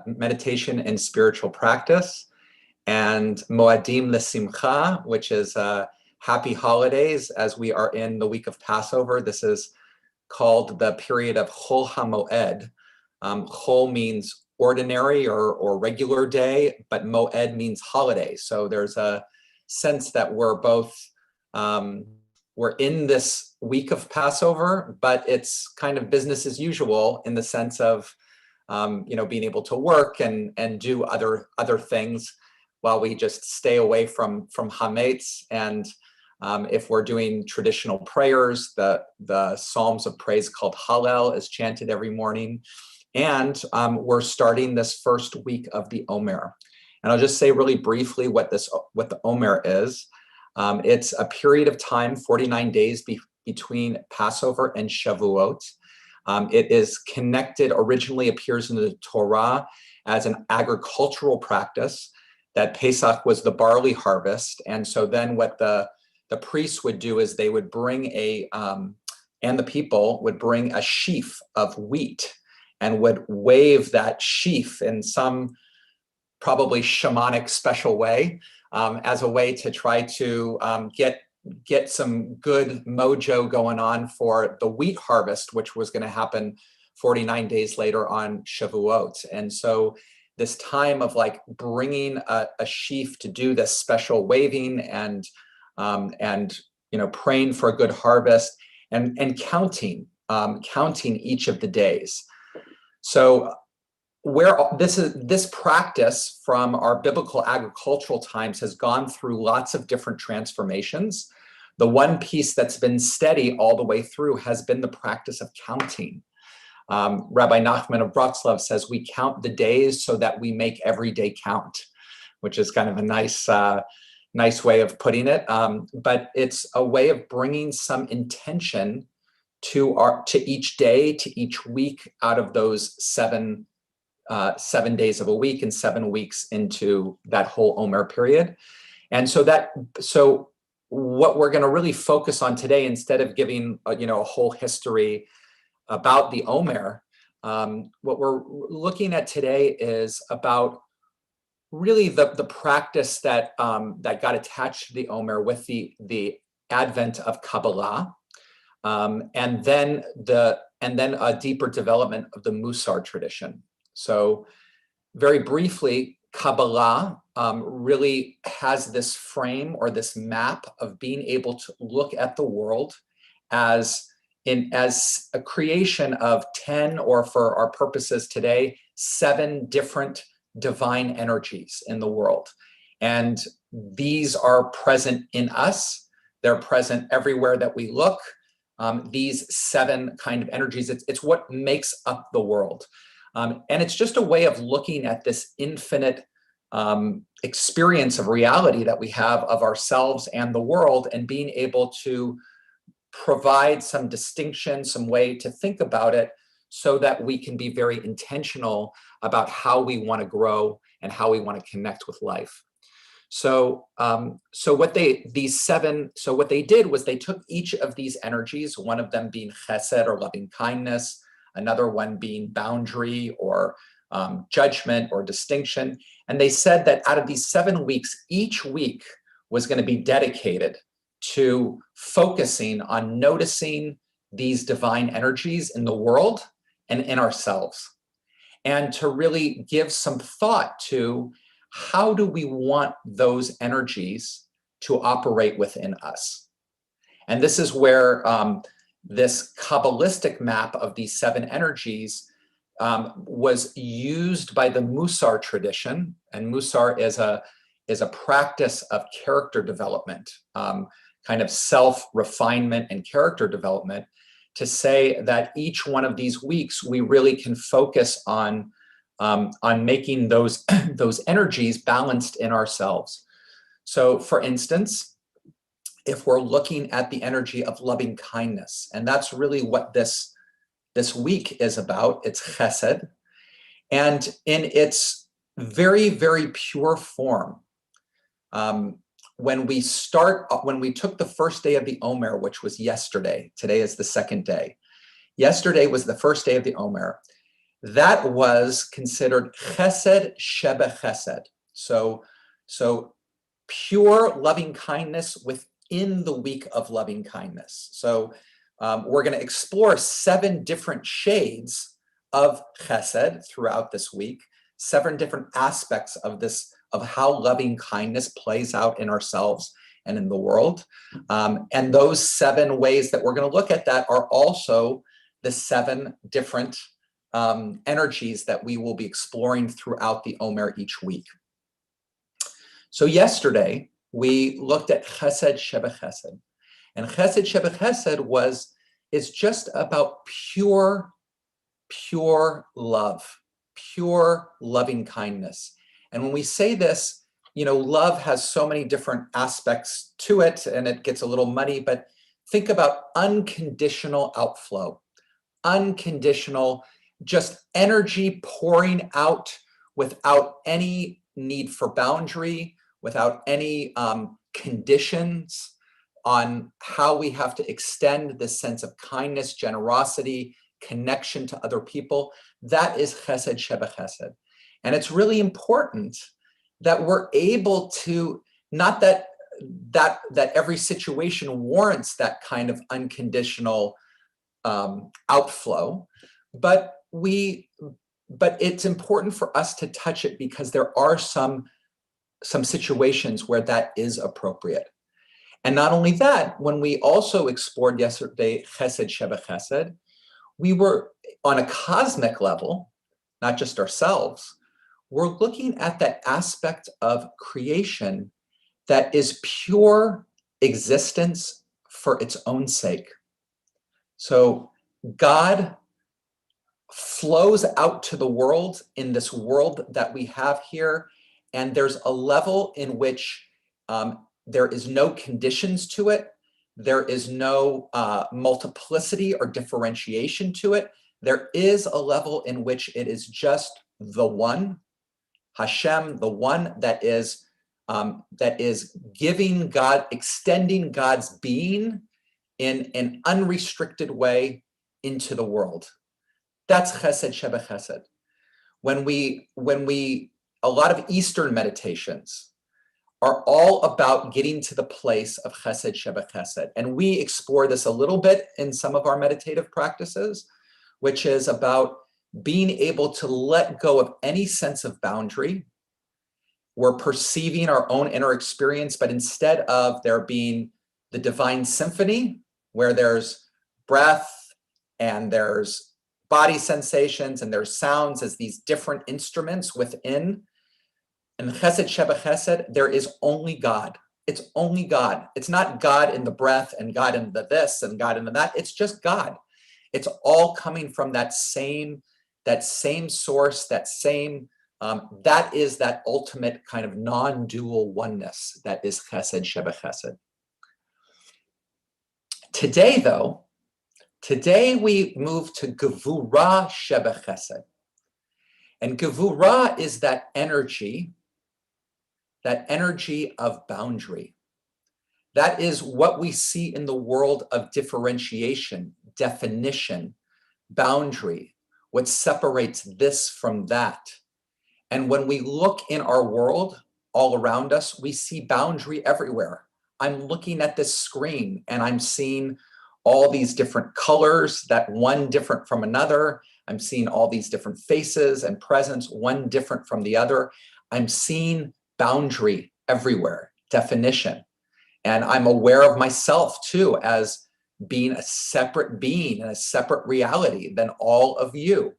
meditation and spiritual practice, and Moadim L'Simcha, which is happy holidays, as we are in the week of Passover. This is called the period of Chol HaMoed. Chol means ordinary or regular day, but Moed means holiday. So there's a sense that we're both, we're in this week of Passover, but it's kind of business as usual in the sense of, being able to work and do other things while we just stay away from Hametz. And if we're doing traditional prayers, the Psalms of praise called Hallel is chanted every morning. And we're starting this first week of the Omer. And I'll just say really briefly what the Omer is. It's a period of time, 49 days between Passover and Shavuot. It is connected, originally appears in the Torah as an agricultural practice, that Pesach was the barley harvest. And so then what the priests would do is they would bring and the people would bring a sheaf of wheat and would wave that sheaf in some probably shamanic special way as a way to try to get some good mojo going on for the wheat harvest, which was going to happen 49 days later on Shavuot. And so this time of like bringing a sheaf to do this special waving and praying for a good harvest and counting each of the days. So where this practice from our biblical agricultural times has gone through lots of different transformations. The one piece that's been steady all the way through has been the practice of counting. Rabbi Nachman of Wroclaw says we count the days so that we make every day count, which is kind of a nice way of putting it. But it's a way of bringing some intention to each day, to each week out of those 7 days of a week and 7 weeks into that whole Omer period. And so what we're going to really focus on today, instead of giving a whole history about the Omer, what we're looking at today is about really the practice that got attached to the Omer with the advent of Kabbalah, and then a deeper development of the Musar tradition. So very briefly, Kabbalah really has this frame or this map of being able to look at the world as a creation of 10, or for our purposes today, 7 different divine energies in the world. And these are present in us. They're present everywhere that we look. These 7 kind of energies, it's what makes up the world. And it's just a way of looking at this infinite experience of reality that we have of ourselves and the world, and being able to provide some distinction, some way to think about it, so that we can be very intentional about how we want to grow and how we want to connect with life. So what they did was they took each of these energies, one of them being chesed or loving kindness, another one being boundary or judgment or distinction. And they said that out of these 7 weeks, each week was going to be dedicated to focusing on noticing these divine energies in the world and in ourselves, and to really give some thought to how do we want those energies to operate within us. And this is where this Kabbalistic map of these 7 energies was used by the Musar tradition. And Musar is a practice of character development, kind of self-refinement and character development, to say that each one of these weeks we really can focus on making those energies balanced in ourselves. So, for instance, if we're looking at the energy of loving kindness, and that's really what this week is about, it's chesed, and in its very, very pure form. When we took the first day of the Omer, which was yesterday, today is the second day. Yesterday was the first day of the Omer. that was considered chesed shebe chesed. So pure loving kindness within the week of loving kindness. So we're going to explore 7 different shades of chesed throughout this week, 7 different aspects of this, of how loving kindness plays out in ourselves and in the world. And those 7 ways that we're going to look at that are also the 7 different energies that we will be exploring throughout the Omer each week. So yesterday, we looked at Chesed Shebe Chesed. And Chesed Shebe Chesed is just about pure love, pure loving kindness. And when we say this, love has so many different aspects to it, and it gets a little muddy, but think about unconditional outflow, unconditional, just energy pouring out without any need for boundary, without any conditions on how we have to extend this sense of kindness, generosity, connection to other people. That is Chesed Shebe Chesed. And it's really important that we're able to, not that every situation warrants that kind of unconditional outflow, but it's important for us to touch it because there are some situations where that is appropriate. And not only that, when we also explored yesterday Chesed Shebe Chesed, we were on a cosmic level, not just ourselves, we're looking at that aspect of creation that is pure existence for its own sake. So God flows out to the world in this world that we have here, and there's a level in which there is no conditions to it. There is no multiplicity or differentiation to it. There is a level in which it is just the one, Hashem, the one that is giving God, extending God's being in an unrestricted way into the world. That's Chesed Shebe Chesed. When we, a lot of Eastern meditations are all about getting to the place of Chesed Shebe Chesed. And we explore this a little bit in some of our meditative practices, which is about being able to let go of any sense of boundary. We're perceiving our own inner experience, but instead of there being the divine symphony, where there's breath and there's body sensations and there's sounds as these different instruments within. In Chesed Shebe Chesed, there is only God. It's only God. It's not God in the breath and God in the this and God in the that. It's just God. It's all coming from that same source, that is that ultimate kind of non-dual oneness that is Chesed Shebe Chesed. Today we move to Gevura Shebe Chesed. And Gevura is that energy of boundary. That is what we see in the world of differentiation, definition, boundary, what separates this from that. And when we look in our world all around us, we see boundary everywhere. I'm looking at this screen and I'm seeing all these different colors, that one different from another. I'm seeing all these different faces and presence, one different from the other. I'm seeing boundary everywhere, definition. And I'm aware of myself too as being a separate being and a separate reality than all of you.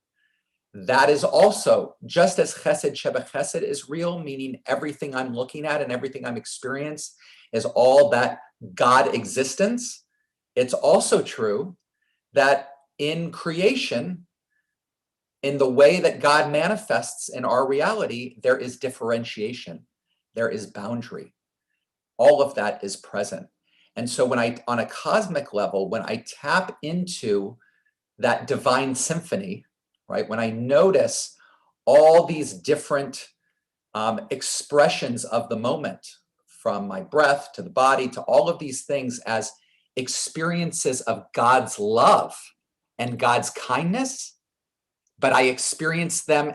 That is also, just as Chesed Shebe Chesed is real, meaning everything I'm looking at and everything I'm experiencing is all that God existence. It's also true that in creation, in the way that God manifests in our reality, there is differentiation, there is boundary. All of that is present. And so when on a cosmic level, when I tap into that divine symphony, right, when I notice all these different expressions of the moment, from my breath to the body to all of these things as experiences of God's love and God's kindness, but I experience them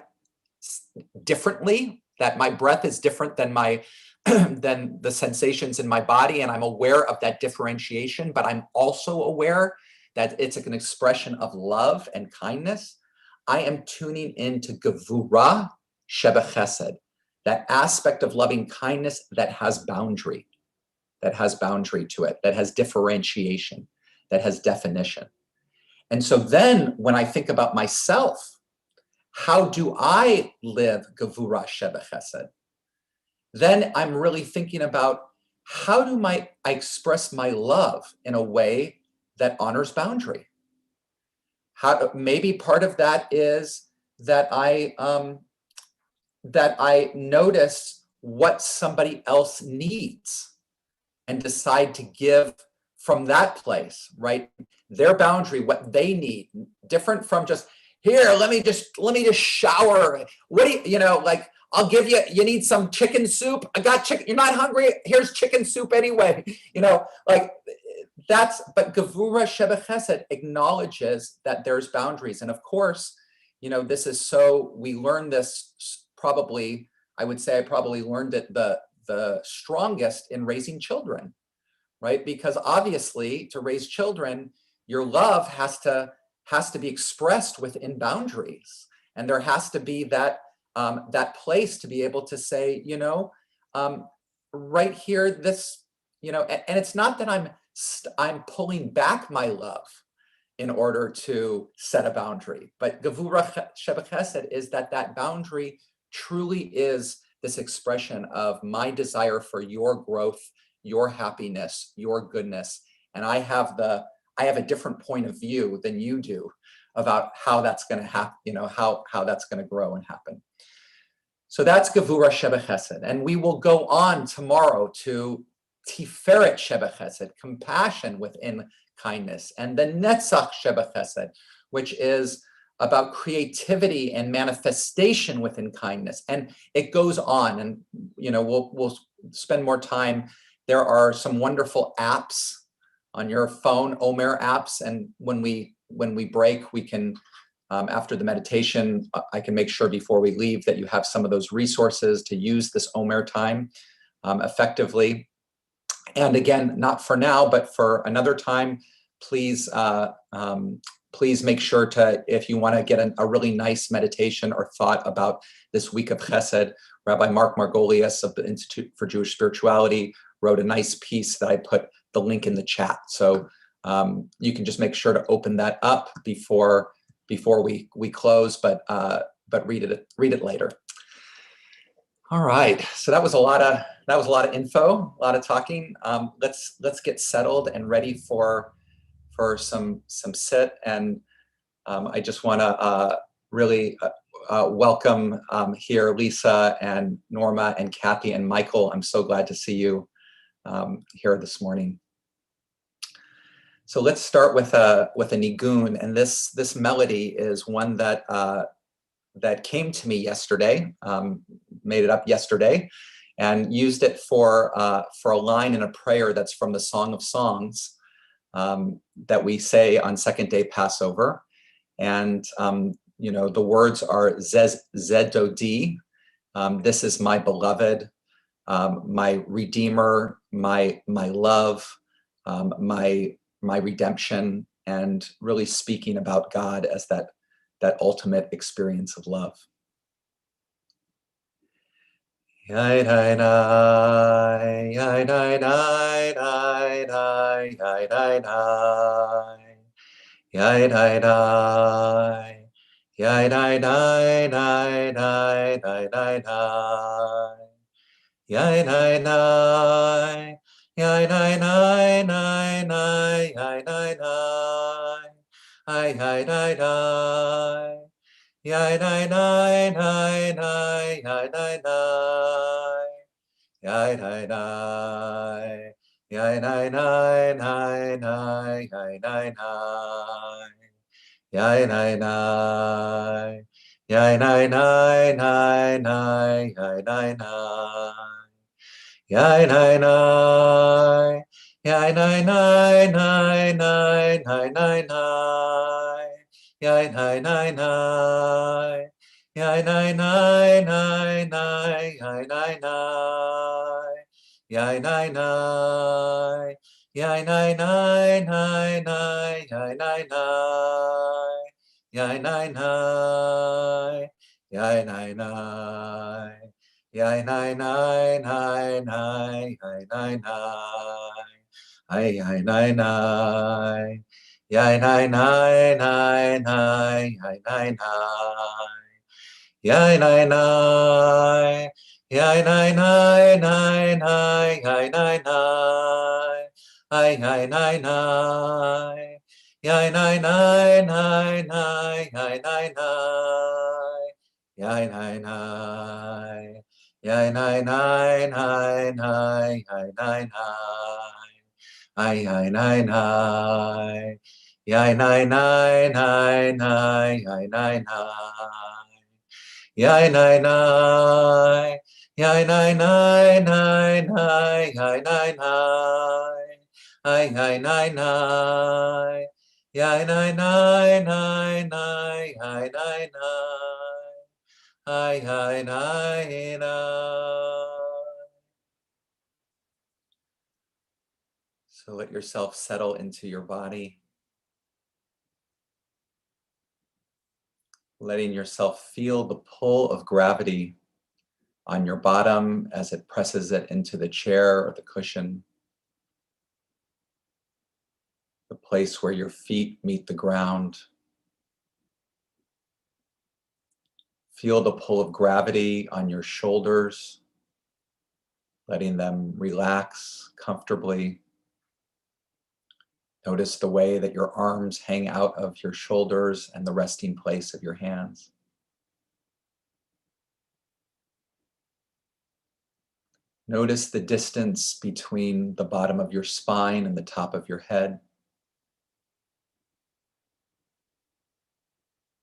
differently, that my breath is different than my than the sensations in my body, and I'm aware of that differentiation, but I'm also aware that it's an expression of love and kindness. I am tuning into Gevura Shebechesed, that aspect of loving kindness that has boundary to it, that has differentiation, that has definition. And so then when I think about myself, how do I live Gevura Shebechesed? Then I'm really thinking about how do I express my love in a way that honors boundary? Maybe part of that is that I notice what somebody else needs and decide to give from that place, right? Their boundary, what they need, different from just here. Let me just shower. What do you know? Like, I'll give you. You need some chicken soup. I got chicken. You're not hungry. Here's chicken soup anyway. Like that's. But Gevura Shebechesed acknowledges that there's boundaries, and of course, this is so. We learn this probably. I would say I probably learned it the strongest in raising children, right? Because obviously to raise children, your love has to be expressed within boundaries. And there has to be that place to be able to say, right here, this, and it's not that I'm pulling back my love in order to set a boundary, but Gevura Shebechesed is that boundary truly is this expression of my desire for your growth, your happiness, your goodness. And I have a different point of view than you do about how that's going to happen, how that's going to grow and happen. So that's Gevura Shebechesed. And we will go on tomorrow to Tiferet Shebechesed, compassion within kindness, and the Netzach Shebechesed, which is about creativity and manifestation within kindness. And it goes on, and we'll spend more time. There are some wonderful apps on your phone, Omer apps, and when we break, we can after the meditation, I can make sure before we leave that you have some of those resources to use this Omer time effectively. And again, not for now, but for another time, please make sure to, if you want to get a really nice meditation or thought about this week of Chesed, Rabbi Mark Margolius of the Institute for Jewish Spirituality wrote a nice piece that I put the link in the chat. So you can just make sure to open that up before we close, but read it later. All right, so that was a lot of info, a lot of talking. Let's get settled and ready for some sit, and I just want to really welcome here Lisa and Norma and Kathy and Michael. I'm so glad to see you here this morning. So let's start with a nigun, and this melody is one that came to me yesterday, made it up yesterday, and used it for a line in a prayer that's from the Song of Songs that we say on second day Passover. And the words are Zedodi, this is my beloved, my redeemer, my love, my redemption, and really speaking about God as that ultimate experience of love. Yai nai nai nai. Yai nai nai nai nai. Yai nai nai. Yai nai nai. Yai nai nai nai nai. Yai nai nai. Yai nai nai. Yai nai nai. Yai nai nai nai nai. Yai nai nai. Ay ay nai nai. Yai nai nai nai nai. Yai nai nai. Yai nai nai. Yai nai nai nai nai. Yai nai nai. Ay ay nai nai. Yai nai nai nai nai. Yai nai nai. Yai nai nai. Yai nai nai nai nai. Yai nai nai. Ay ay nai nai. Yai nai nai nai nai. Yai nai nai. Yai nai nai. Yai nai nai nai nai. Yai nai nai. Ay ay nai nai. Yai nai nai nai nai. Yai nai nai. Ay ay nai nai. So let yourself settle into your body, letting yourself feel the pull of gravity on your bottom as it presses it into the chair or the cushion, the place where your feet meet the ground. Feel the pull of gravity on your shoulders, letting them relax comfortably. Notice the way that your arms hang out of your shoulders and the resting place of your hands. Notice the distance between the bottom of your spine and the top of your head.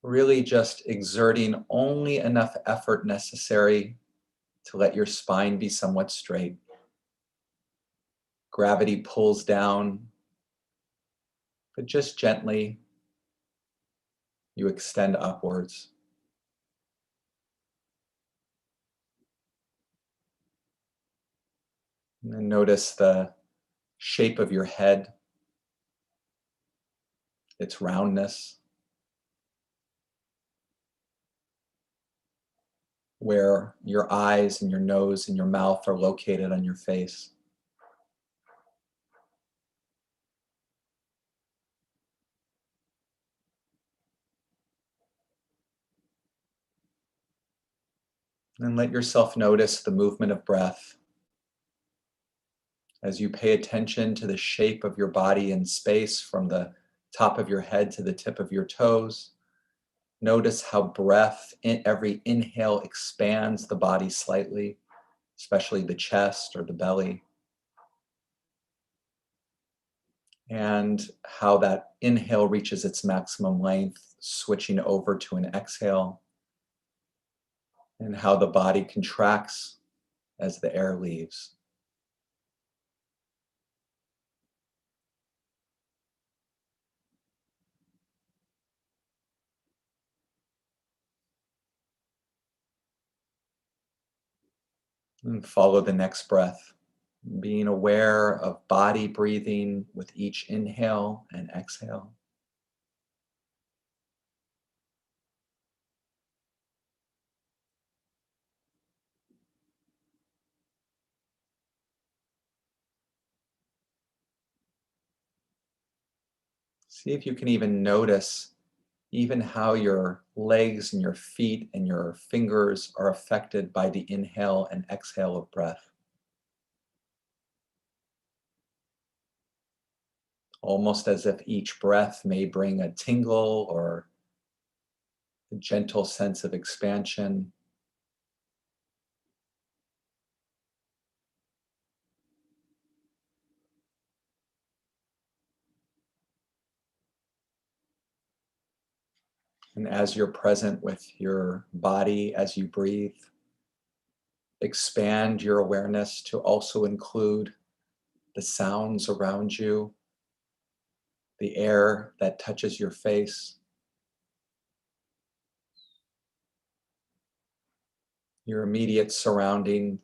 Really just exerting only enough effort necessary to let your spine be somewhat straight. Gravity pulls down, but just gently you extend upwards. And then notice the shape of your head, its roundness, where your eyes and your nose and your mouth are located on your face. And let yourself notice the movement of breath as you pay attention to the shape of your body in space from the top of your head to the tip of your toes. Notice how breath, in every inhale, expands the body slightly, especially the chest or the belly. And how that inhale reaches its maximum length, switching over to an exhale. And how the body contracts as the air leaves. And follow the next breath, being aware of body breathing with each inhale and exhale. See if you can even notice even how your legs and your feet and your fingers are affected by the inhale and exhale of breath. Almost as if each breath may bring a tingle or a gentle sense of expansion. And as you're present with your body as you breathe, expand your awareness to also include the sounds around you, the air that touches your face, your immediate surrounding,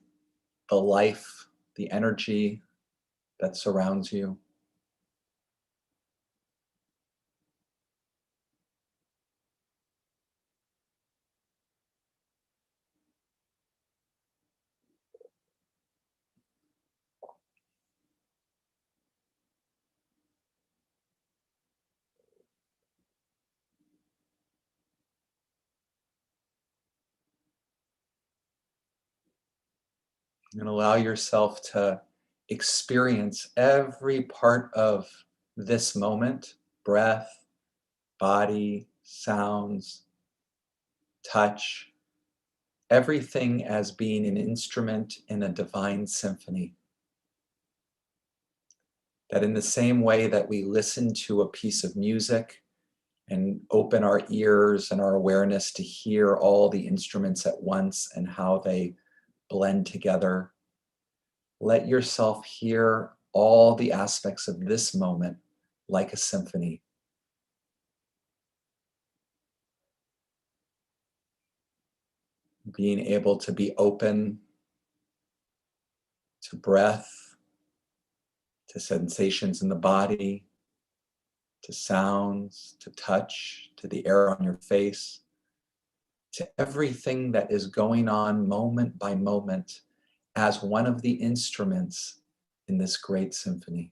the life, the energy that surrounds you. And allow yourself to experience every part of this moment, breath, body, sounds, touch, everything as being an instrument in a divine symphony. That in the same way that we listen to a piece of music and open our ears and our awareness to hear all the instruments at once and how they blend together, let yourself hear all the aspects of this moment like a symphony. Being able to be open to breath, to sensations in the body, to sounds, to touch, to the air on your face, to everything that is going on moment by moment as one of the instruments in this great symphony.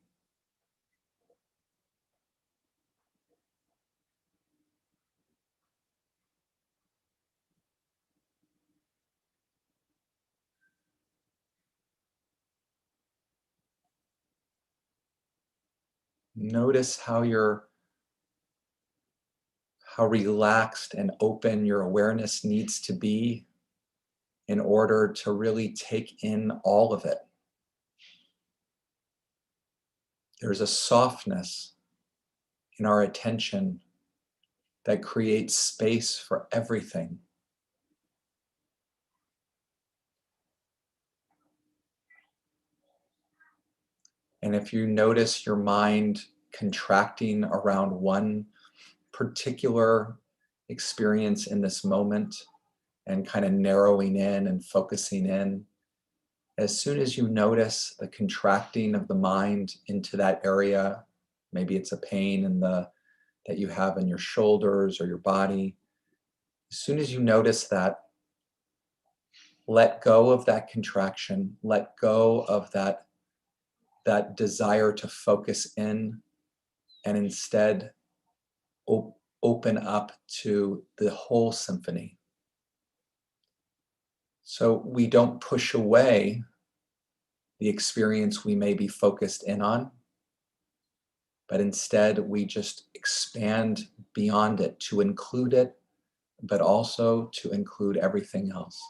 Notice how relaxed and open your awareness needs to be in order to really take in all of it. There's a softness in our attention that creates space for everything. And if you notice your mind contracting around one particular experience in this moment and kind of narrowing in and focusing in, as soon as you notice the contracting of the mind into that area, maybe it's a pain that you have in your shoulders or your body, as soon as you notice that, let go of that contraction, let go of that desire to focus in, and instead open up to the whole symphony. So we don't push away the experience we may be focused in on, but instead we just expand beyond it to include it, but also to include everything else.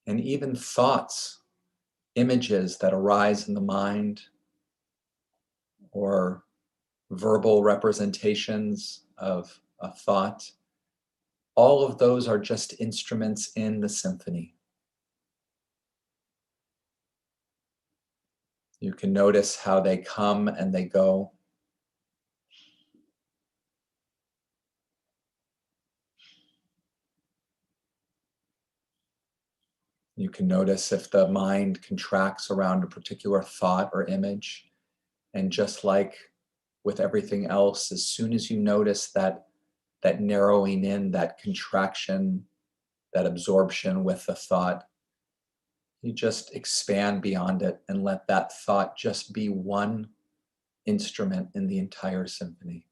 And even thoughts, images that arise in the mind, or verbal representations of a thought, all of those are just instruments in the symphony. You can notice how they come and they go. You can notice if the mind contracts around a particular thought or image. And just like with everything else, as soon as you notice that narrowing in, that contraction, that absorption with the thought, you just expand beyond it and let that thought just be one instrument in the entire symphony.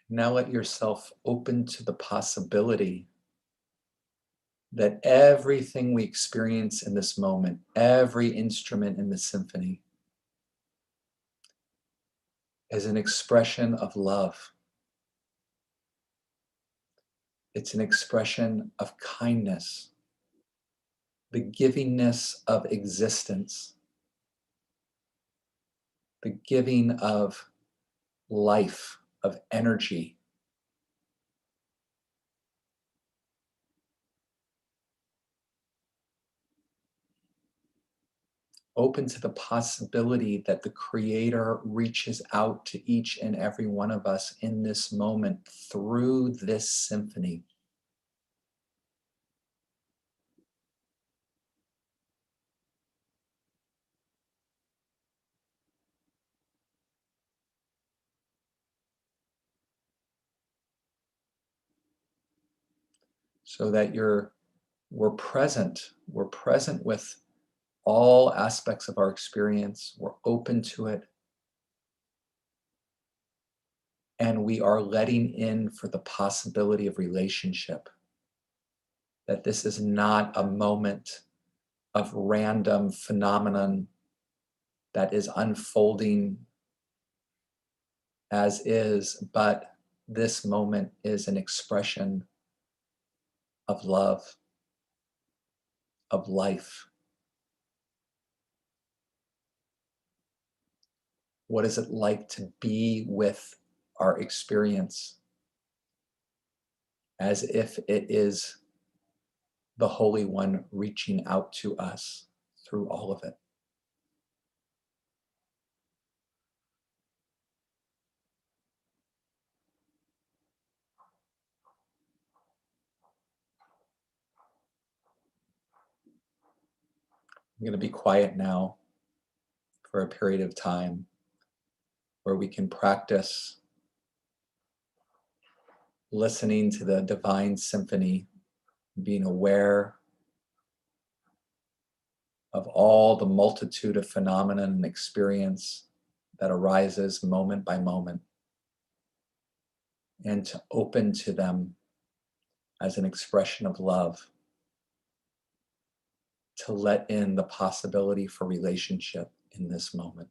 Now let yourself open to the possibility that everything we experience in this moment, every instrument in the symphony, is an expression of love. It's an expression of kindness, the givingness of existence, the giving of life, of energy. Open to the possibility that the Creator reaches out to each and every one of us in this moment through this symphony. So that we're present with all aspects of our experience, we're open to it, and we are letting in for the possibility of relationship. That this is not a moment of random phenomenon that is unfolding as is, but this moment is an expression of love, of life. What is it like to be with our experience as if it is the Holy One reaching out to us through all of it? I'm going to be quiet now for a period of time where we can practice listening to the divine symphony, being aware of all the multitude of phenomena and experience that arises moment by moment, and to open to them as an expression of love, to let in the possibility for relationship in this moment.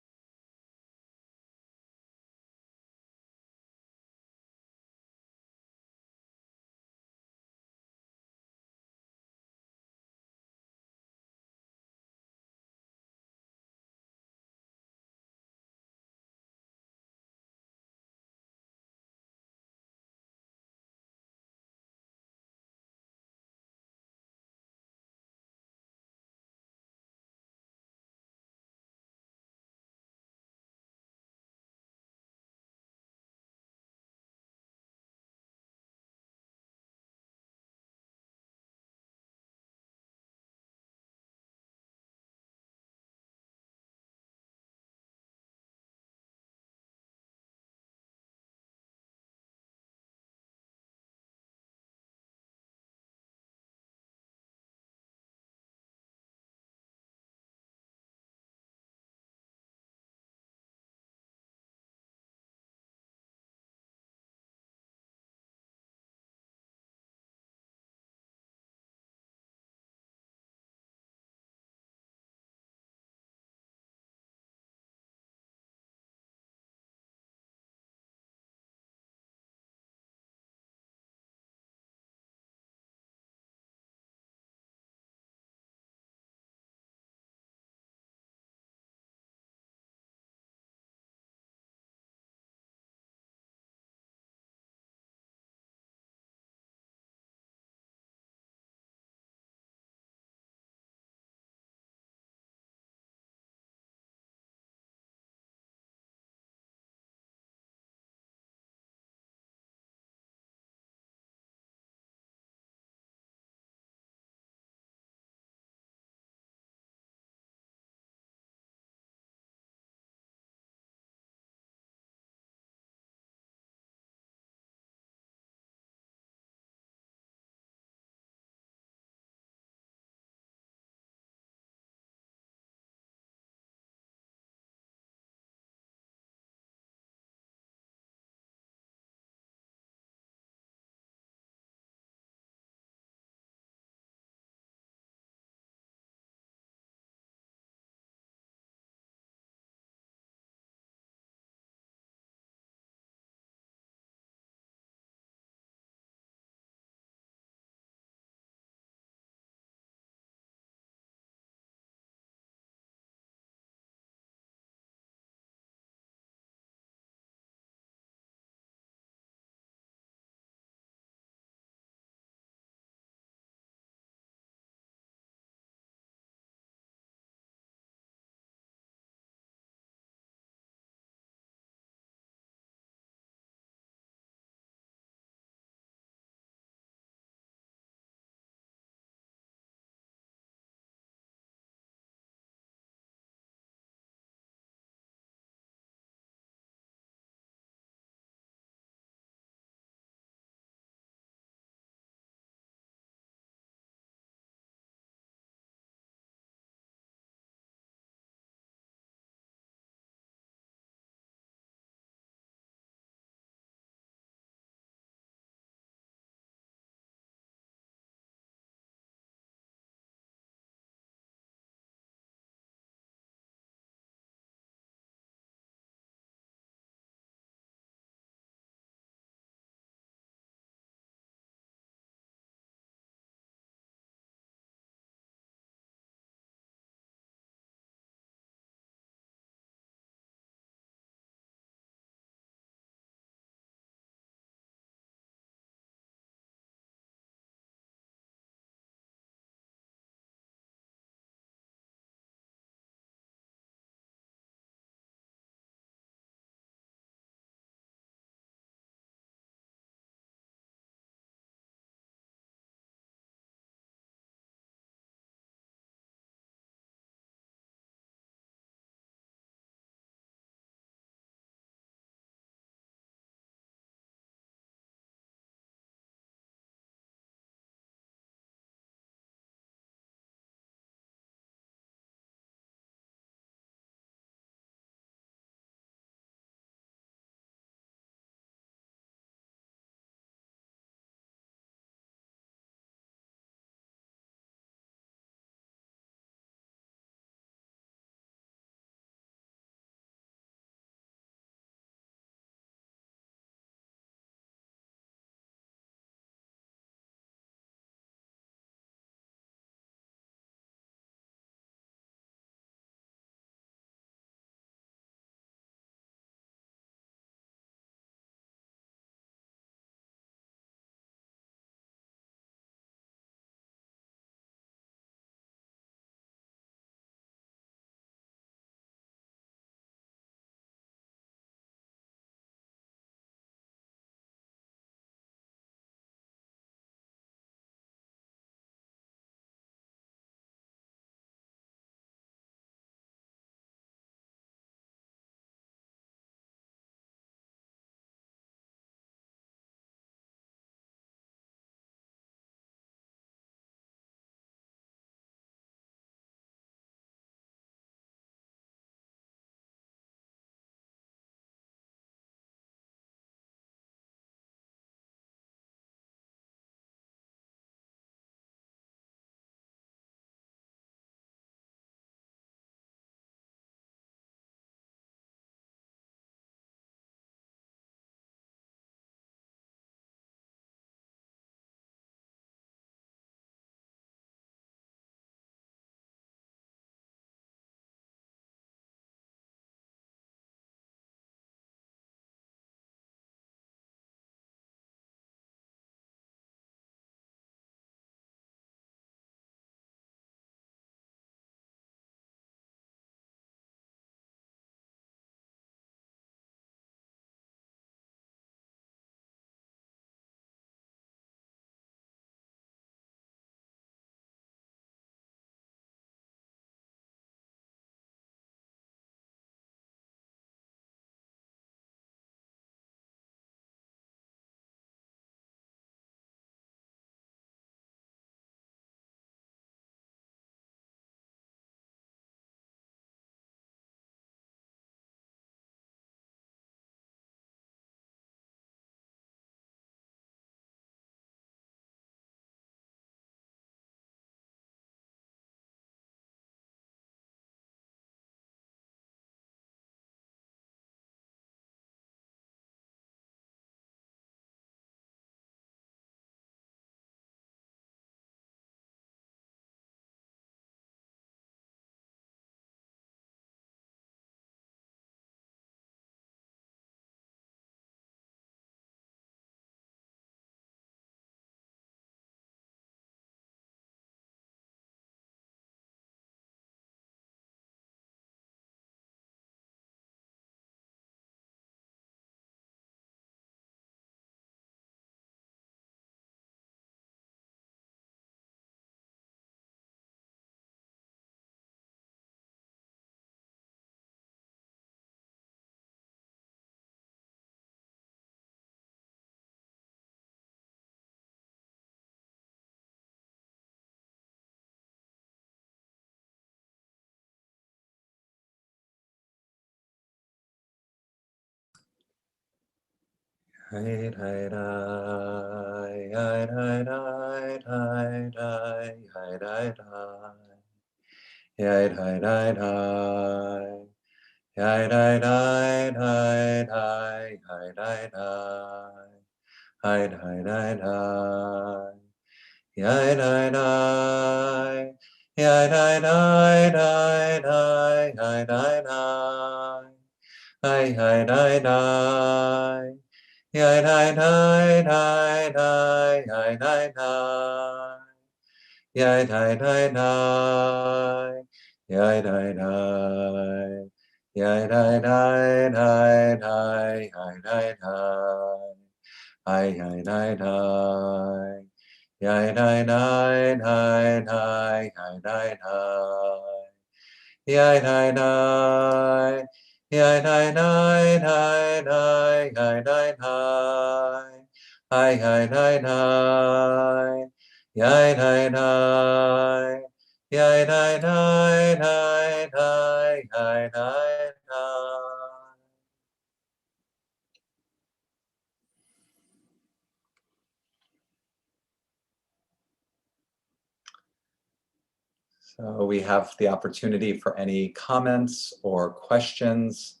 So we have the opportunity for any comments or questions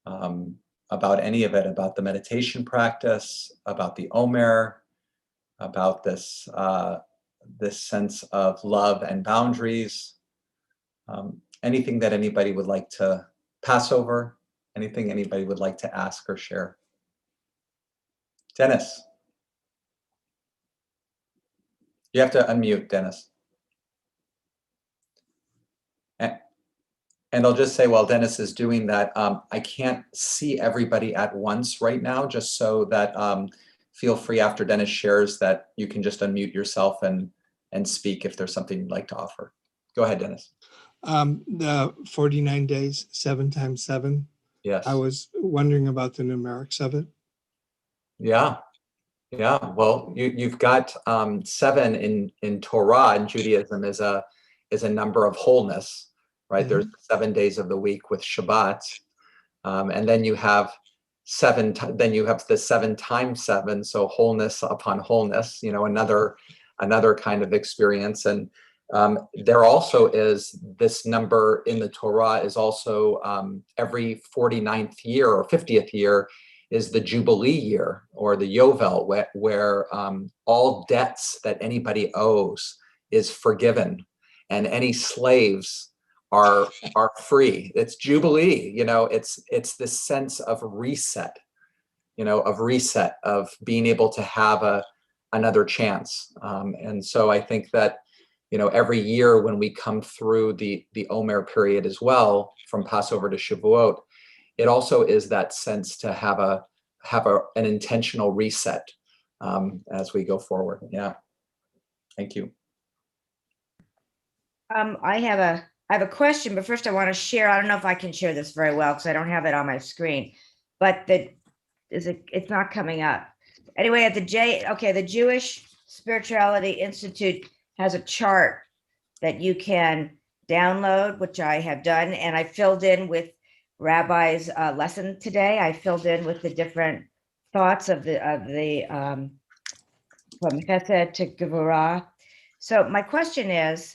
about any of it, about the meditation practice, about the Omer, about this, this sense of love and boundaries, anything that anybody would like to pass over, anything anybody would like to ask or share. Dennis. You have to unmute, Dennis. And I'll just say while Dennis is doing that, I can't see everybody at once right now, just so that feel free after Dennis shares that you can just unmute yourself and speak if there's something you'd like to offer. Go ahead, Dennis. The 49 days, 7 times 7. Yes. I was wondering about the numerics of it. Yeah. Yeah. Well, you've got 7 in Torah and Judaism is a number of wholeness, right? There's 7 days of the week with Shabbat, and then you have 7. Then you have the 7 times 7, so wholeness upon wholeness. You know, another kind of experience. And there also is this number in the Torah is also every 49th year or 50th year is the Jubilee year or the Yovel, where all debts that anybody owes is forgiven, and any slaves are free. It's Jubilee, you know. It's this sense of reset, you know, of being able to have another chance. And so I think that, you know, every year when we come through the Omer period as well, from Passover to Shavuot, it also is that sense to have an intentional reset as we go forward. Yeah. Thank you. I have a question, but first I want to share. I don't know if I can share this very well because I don't have it on my screen, but it's not coming up. Anyway, at the Jewish Spirituality Institute has a chart that you can download, which I have done, and I filled in with Rabbi's lesson today. I filled in with the different thoughts of the from Chesed to Gevurah. So my question is,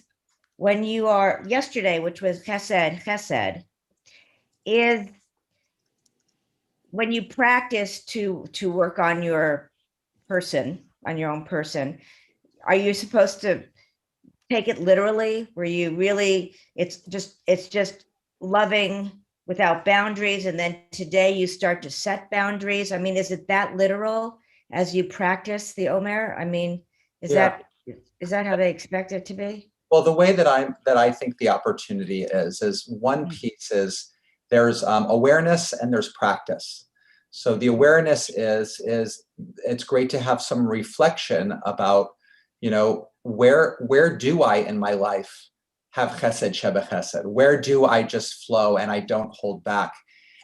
when you are yesterday, which was Chesed, is when you practice to work on your person, on your own person, are you supposed to take it literally? Where you really, it's just loving without boundaries, and then today you start to set boundaries? I mean, is it that literal as you practice the Omer? I mean, is that how they expect it to be? Well, the way that I think the opportunity is one piece is there's awareness and there's practice. So the awareness is it's great to have some reflection about, you know, where do I in my life have chesed sheba chesed? Where do I just flow and I don't hold back?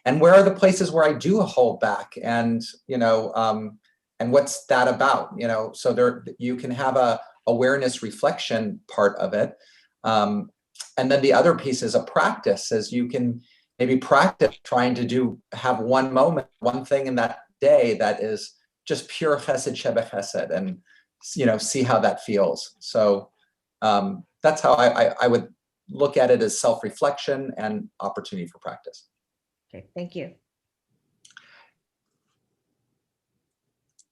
And where are the places where I do hold back? And, you know, and what's that about? You know, so there you can have a awareness reflection part of it. And then the other piece is a practice, as you can maybe practice trying to have one moment, one thing in that day that is just pure chesed shebe chesed, and see how that feels. So that's how I would look at it, as self-reflection and opportunity for practice. Okay, thank you.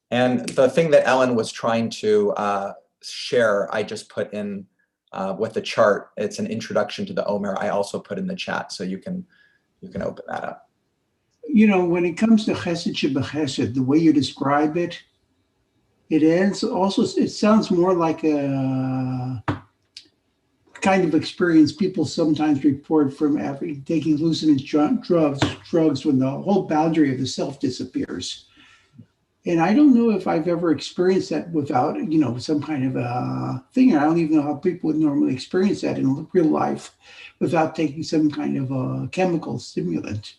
And the thing that Ellen was trying to share, I just put in with the chart. It's an introduction to the Omer. I also put in the chat, so you can open that up. When it comes to chesed shebechesed, the way you describe it, it sounds more like a kind of experience people sometimes report from taking hallucinogenic drugs when the whole boundary of the self disappears. And I don't know if I've ever experienced that without, some kind of a thing. I don't even know how people would normally experience that in real life without taking some kind of a chemical stimulant.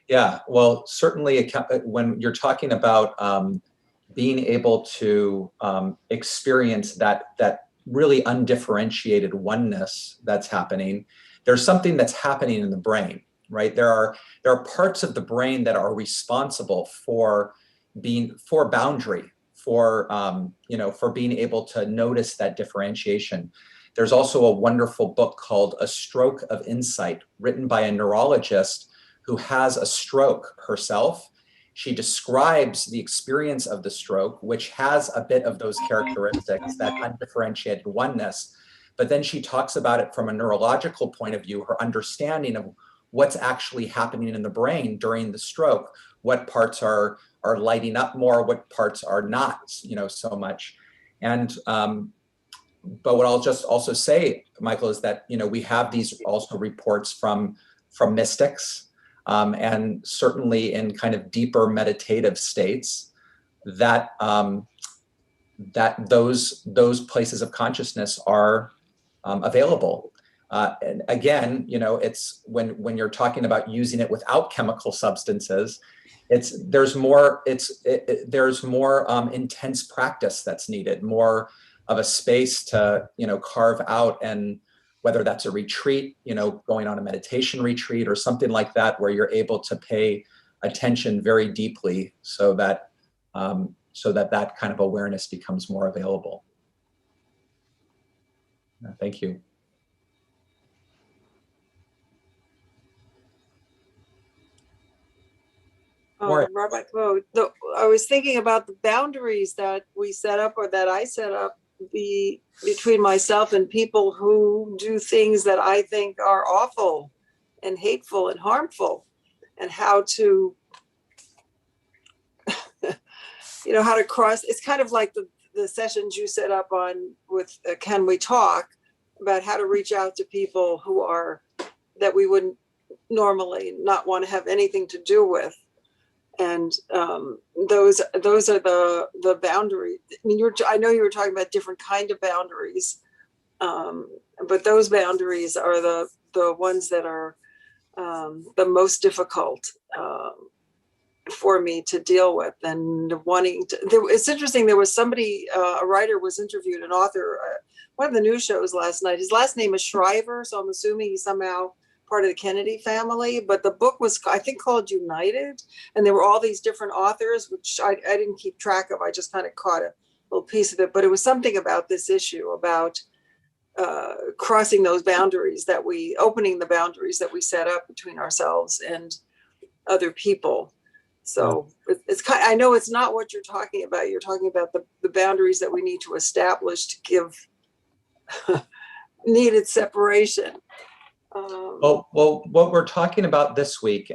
Yeah. Well, certainly when you're talking about being able to experience that really undifferentiated oneness that's happening, there's something that's happening in the brain, right? There are parts of the brain that are responsible for boundary, for being able to notice that differentiation. There's also a wonderful book called A Stroke of Insight, written by a neurologist who has a stroke herself. She describes the experience of the stroke, which has a bit of those characteristics, that undifferentiated oneness. But then she talks about it from a neurological point of view, her understanding of what's actually happening in the brain during the stroke, what parts are lighting up more, what parts are not, so much. And but what I'll just also say, Michael, is that we have these also reports from mystics, and certainly in kind of deeper meditative states, that those places of consciousness are available. And again, it's when you're talking about using it without chemical substances, there's more intense practice that's needed, more of a space to carve out, and whether that's a retreat, going on a meditation retreat or something like that, where you're able to pay attention very deeply, so that that kind of awareness becomes more available. Thank you. Rabbi K'vod, I was thinking about the boundaries that we set up, or that I set up, between myself and people who do things that I think are awful and hateful and harmful, and how to, how to cross. It's kind of like the sessions you set up with Can We Talk, about how to reach out to people that we wouldn't normally not want to have anything to do with. And those are the boundaries. I mean, I know you were talking about different kind of boundaries, but those boundaries are the ones that are the most difficult for me to deal with. And it's interesting. There was somebody, a writer was interviewed, an author, one of the news shows last night. His last name is Shriver, so I'm assuming he's somehow part of the Kennedy family, but the book was, I think, called United, and there were all these different authors, which I didn't keep track of. I just kind of caught a little piece of it, but it was something about this issue, about crossing those boundaries, opening the boundaries that we set up between ourselves and other people. So it's I know it's not what you're talking about. You're talking about the boundaries that we need to establish to give needed separation. Well, what we're talking about this week,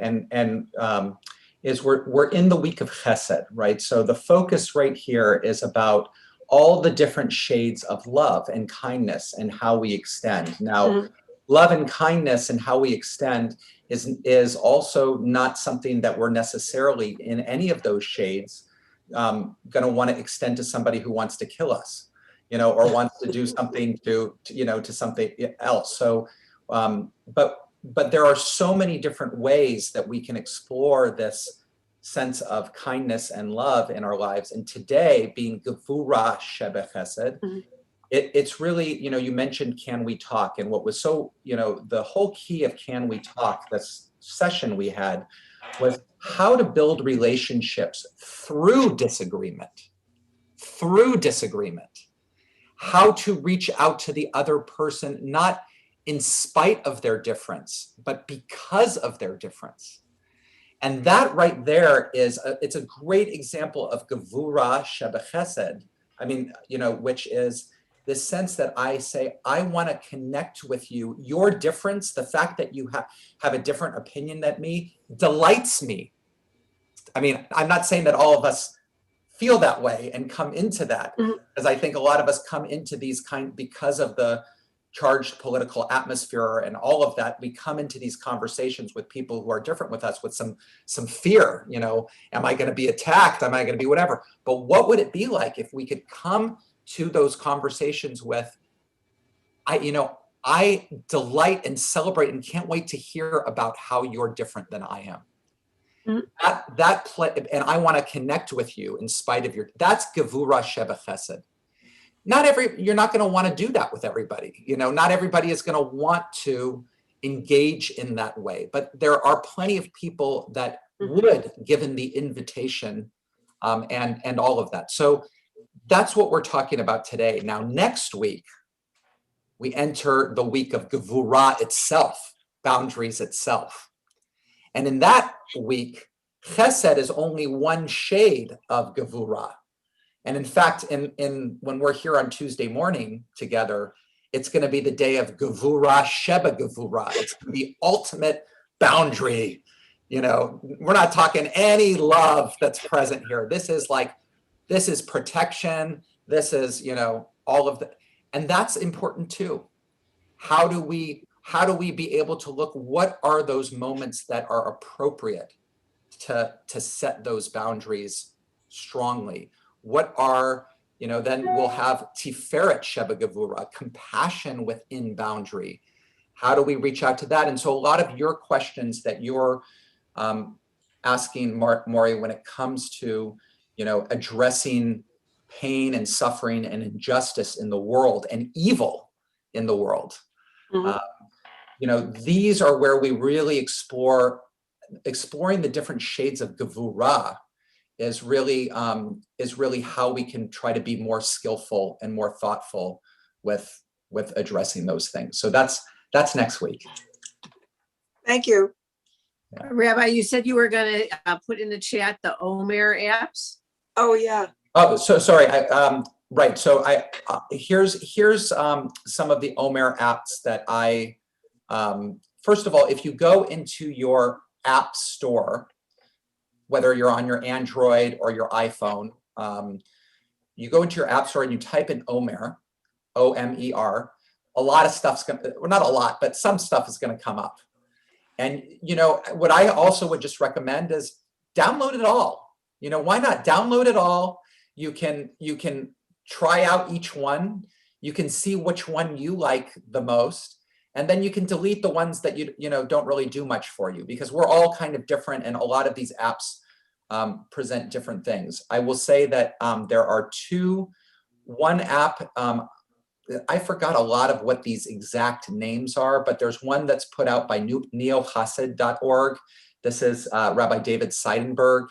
is we're in the week of Chesed, right? So the focus right here is about all the different shades of love and kindness and how we extend. Now, love and kindness and how we extend is also not something that we're necessarily in any of those shades going to want to extend to somebody who wants to kill us, or wants to do something to something else. So. But there are so many different ways that we can explore this sense of kindness and love in our lives. And today, being Gevura Shebe Chesed, it's really, you mentioned Can We Talk? And what was so, the whole key of Can We Talk, this session we had, was how to build relationships through disagreement, how to reach out to the other person, not in spite of their difference, but because of their difference. And that right there it's a great example of Gevura Shebechesed. I mean, which is this sense that I say, I want to connect with you. Your difference, the fact that you have a different opinion than me, delights me. I mean, I'm not saying that all of us feel that way and come into that, because I think a lot of us come into these because of the charged political atmosphere and all of that, we come into these conversations with people who are different with us with some fear, am I going to be attacked? Am I going to be whatever? But what would it be like if we could come to those conversations with, I delight and celebrate and can't wait to hear about how you're different than I am. And I want to connect with you in spite of that's Gevura Shebechesed. You're not going to want to do that with everybody. Not everybody is going to want to engage in that way, but there are plenty of people that would, given the invitation, and all of that. So that's what we're talking about today. Now, next week, we enter the week of Gevura itself, boundaries itself. And in that week, Chesed is only one shade of Gevura. And in fact, when we're here on Tuesday morning together, it's going to be the day of Gevura Sheba Gevura. It's the ultimate boundary. We're not talking any love that's present here. This is protection. This is, all of the, and that's important too. How do we be able to look, what are those moments that are appropriate to set those boundaries strongly? What are, then we'll have Tiferet Sheba Gevura, compassion within boundary. How do we reach out to that? And so a lot of your questions that you're asking, Maury, when it comes to, addressing pain and suffering and injustice in the world and evil in the world, these are where we really exploring the different shades of Gevura is really how we can try to be more skillful and more thoughtful with addressing those things. So that's next week. Thank you. Yeah. Rabbi, you said you were going to put in the chat the Omer apps. Oh, yeah. Oh, so sorry. Right. So here's some of the Omer apps that I, first of all, if you go into your app store, whether you're on your Android or your iPhone, you go into your app store and you type in Omer, O-M-E-R, a lot of stuff's going to, well, not a lot, but some stuff is going to come up. And, what I also would just recommend is download it all. Why not download it all? You can try out each one. You can see which one you like the most. And then you can delete the ones that you don't really do much for you, because we're all kind of different, and a lot of these apps present different things. I will say that there are one app, I forgot a lot of what these exact names are, but there's one that's put out by neochassid.org. This is Rabbi David Seidenberg.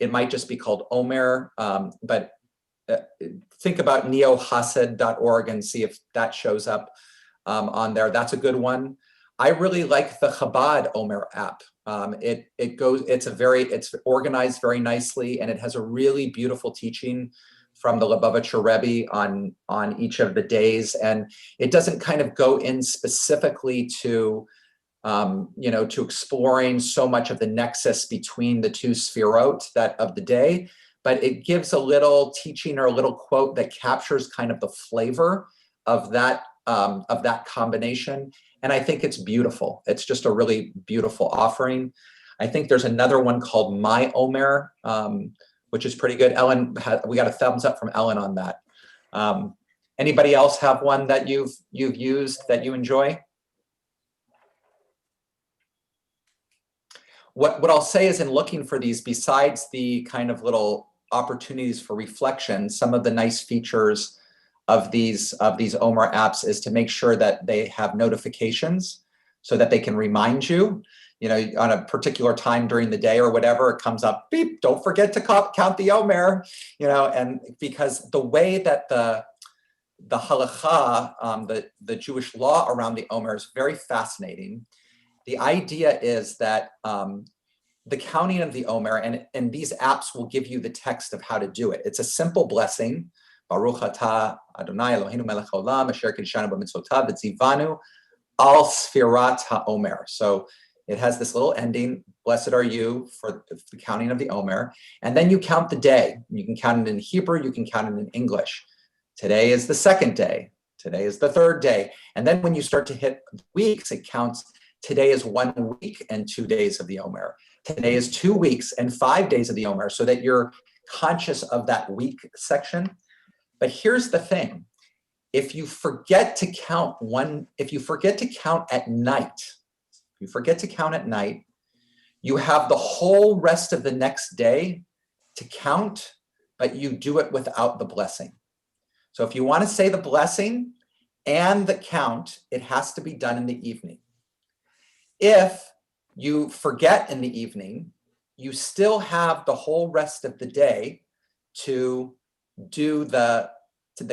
It might just be called Omer, but think about neochassid.org and see if that shows up on there. That's a good one. I really like the Chabad Omer app. It's organized very nicely, and it has a really beautiful teaching from the Lubavitcher Rebbe on each of the days. And it doesn't kind of go in specifically to exploring so much of the nexus between the two sfirot of the day, but it gives a little teaching or a little quote that captures kind of the flavor of that combination. And I think it's beautiful. It's just a really beautiful offering. I think there's another one called My Omer, which is pretty good. Ellen, we got a thumbs up from Ellen on that. Anybody else have one that you've used that you enjoy? What I'll say is, in looking for these, besides the kind of little opportunities for reflection, some of the nice features of these Omer apps is to make sure that they have notifications so that they can remind you. on a particular time during the day or whatever, it comes up, beep, don't forget to count the Omer, and because the way that the halakha, the Jewish law around the Omer is very fascinating. The idea is that the counting of the Omer, and these apps will give you the text of how to do it. It's a simple blessing. Baruch atah Adonai Eloheinu melech haolam asher kiddushanu b'mitzvotav v'tzivanu al sfirat haomer. So it has this little ending, blessed are you, for the counting of the Omer. And then you count the day. You can count it in Hebrew, you can count it in English. Today is the second day. Today is the third day. And then when you start to hit weeks, it counts, today is 1 week and 2 days of the Omer. Today is 2 weeks and 5 days of the Omer, so that you're conscious of that week section. But here's the thing. If you forget to count at night, you have the whole rest of the next day to count, but you do it without the blessing. So if you want to say the blessing and the count, it has to be done in the evening. If you forget in the evening, you still have the whole rest of the day to do the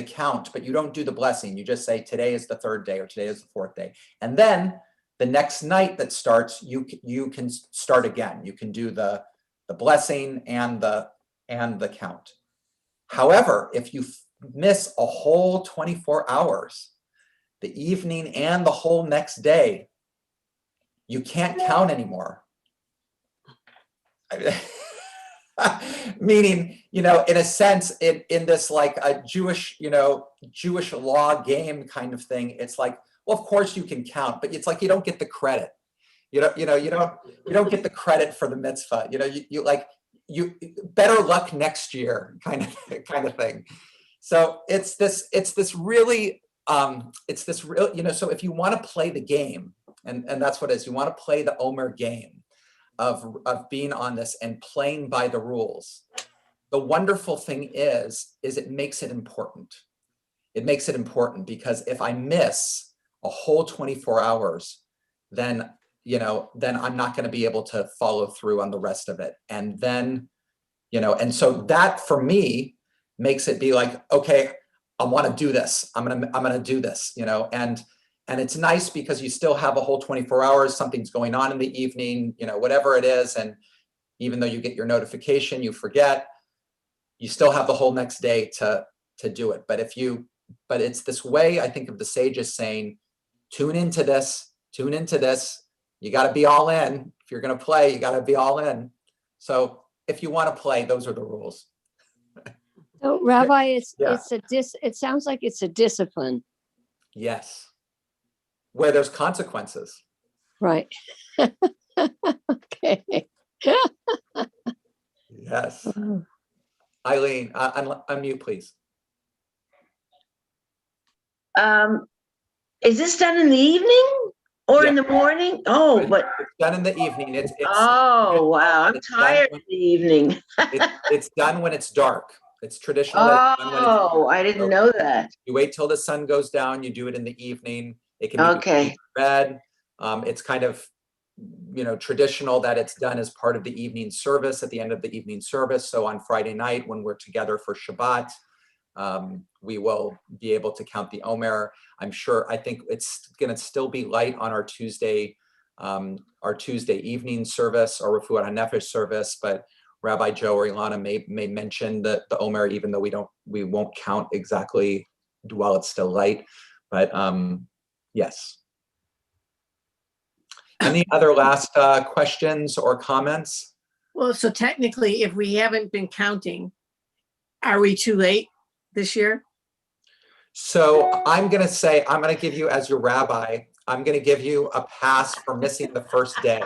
count, but you don't do the blessing. You just say today is the third day or today is the fourth day. And then the next night that starts, you can start again. You can do the blessing and the count. However, if you miss a whole 24 hours, the evening and the whole next day, you can't count anymore. Meaning, in a sense, in this like a Jewish law game kind of thing, it's like, well, of course you can count, but it's like you don't get the credit. You don't get the credit for the mitzvah. You better luck next year kind of thing. So it's this real, so if you want to play the game, and that's what it is, you want to play the Omer game of being on this and playing by the rules. The wonderful thing is it makes it important. It makes it important because if I miss a whole 24 hours, then I'm not going to be able to follow through on the rest of it. And then, and so that for me makes it be like, okay, I want to do this. I'm going to do this, and it's nice because you still have a whole 24 hours, something's going on in the evening, whatever it is. And even though you get your notification, you forget, you still have the whole next day to do it. But it's this way, I think, of the sages saying, tune into this. You got to be all in. If you're going to play, you got to be all in. So if you want to play, those are the rules. So Rabbi, Yeah. it sounds like it's a discipline. Yes. Where there's consequences. Right. Okay. Yes. Eileen, unmute, please. Is this done in the evening or in Yeah. the morning? Oh, but It's done in the evening. oh wow, I'm it's done tired when- in the evening. It's done when it's dark. It's traditional. that it's done when it's dark. Oh, I didn't know that. You wait till the sun goes down. You do it in the evening. It can be Okay. bed. It's kind of, traditional that it's done as part of the evening service at the end of the evening service. So on Friday night when we're together for Shabbat, we will be able to count the Omer. I think it's going to still be light on our Tuesday evening service or Refuat HaNefesh service, but Rabbi Joe or Ilana may mention the Omer, even though we won't count exactly while it's still light. But yes. Any other last questions or comments? Well, so technically, if we haven't been counting, are we too late this year? So I'm going to give you, as your rabbi, I'm going to give you a pass for missing the first day.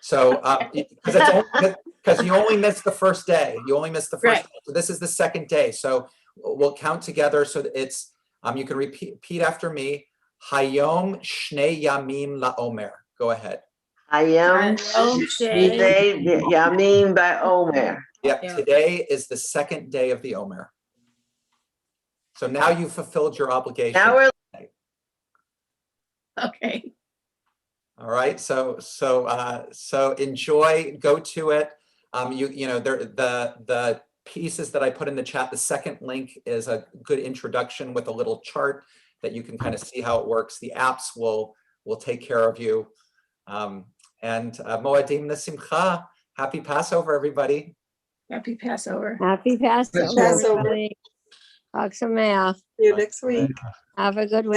So because you only missed the first day. You only missed the first Right. day. So this is the second day. So we'll count together. So that it's, you can repeat after me. Hayom Shnei Yamim LaOmer. Go ahead. Hayom Shnei Shnei Yamim BaOmer. Yep. Yeah. Today is the second day of the Omer. So now you've fulfilled your obligation. Now we're Okay. All right, so enjoy, go to it. The pieces that I put in the chat, the second link is a good introduction with a little chart that you can kind of see how it works. The apps will take care of you. And Moadim Nesimcha, happy Passover, everybody. Happy Passover. Happy Passover, Passover. everybody. Chag Sameach. See you next week. Have a good week.